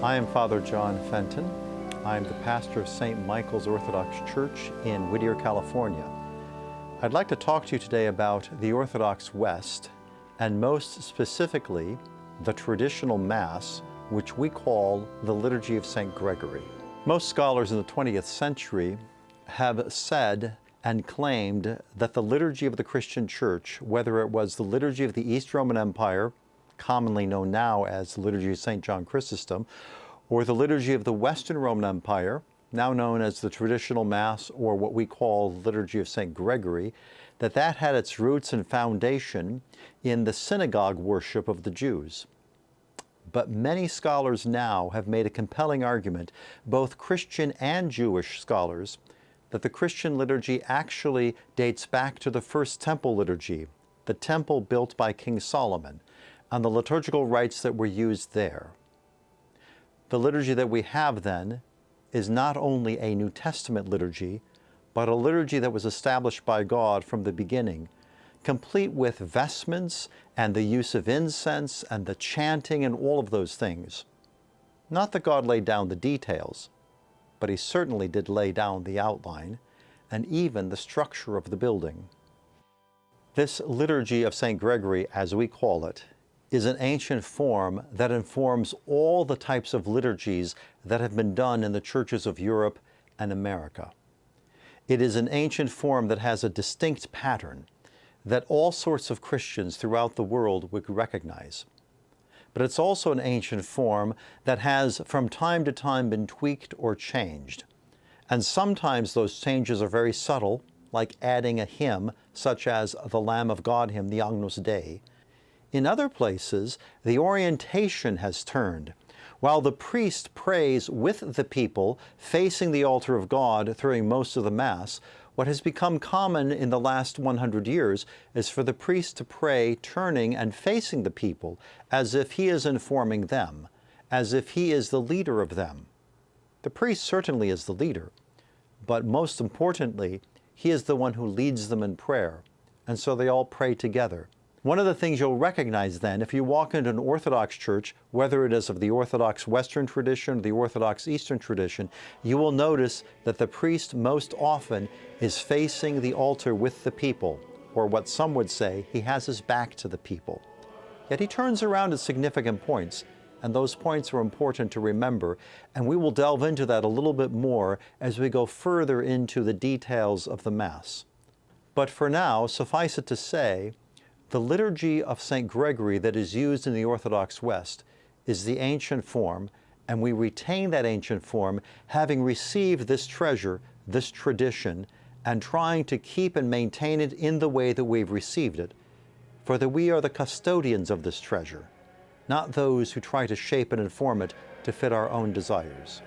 I am Father John Fenton. I am the pastor of St. Michael's Orthodox Church in Whittier, California. I'd like to talk to you today about the Orthodox West, and most specifically, the traditional Mass, which we call the Liturgy of St. Gregory. Most scholars in the 20th century have said and claimed that the liturgy of the Christian Church, whether it was the liturgy of the East Roman Empire, commonly known now as the Liturgy of St. John Chrysostom, or the liturgy of the Western Roman Empire, now known as the traditional Mass, or what we call the Liturgy of St. Gregory, that had its roots and foundation in the synagogue worship of the Jews. But many scholars now have made a compelling argument, both Christian and Jewish scholars, that the Christian liturgy actually dates back to the First Temple liturgy, the temple built by King Solomon, and the liturgical rites that were used there. The liturgy that we have then is not only a New Testament liturgy, but a liturgy that was established by God from the beginning, complete with vestments and the use of incense and the chanting and all of those things. Not that God laid down the details, but he certainly did lay down the outline and even the structure of the building. This Liturgy of St. Gregory, as we call it, is an ancient form that informs all the types of liturgies that have been done in the churches of Europe and America. It is an ancient form that has a distinct pattern that all sorts of Christians throughout the world would recognize. But it's also an ancient form that has from time to time been tweaked or changed. And sometimes those changes are very subtle, like adding a hymn, such as the Lamb of God hymn, the Agnus Dei. In other places, the orientation has turned. While the priest prays with the people, facing the altar of God during most of the Mass, what has become common in the last 100 years is for the priest to pray turning and facing the people as if he is informing them, as if he is the leader of them. The priest certainly is the leader, but most importantly, he is the one who leads them in prayer, and so they all pray together. One of the things you'll recognize then, if you walk into an Orthodox church, whether it is of the Orthodox Western tradition or the Orthodox Eastern tradition, you will notice that the priest most often is facing the altar with the people, or what some would say, he has his back to the people. Yet he turns around at significant points, and those points are important to remember, and we will delve into that a little bit more as we go further into the details of the Mass. But for now, suffice it to say, the Liturgy of St. Gregory that is used in the Orthodox West is the ancient form, and we retain that ancient form, having received this treasure, this tradition, and trying to keep and maintain it in the way that we've received it, for that we are the custodians of this treasure, not those who try to shape and inform it to fit our own desires.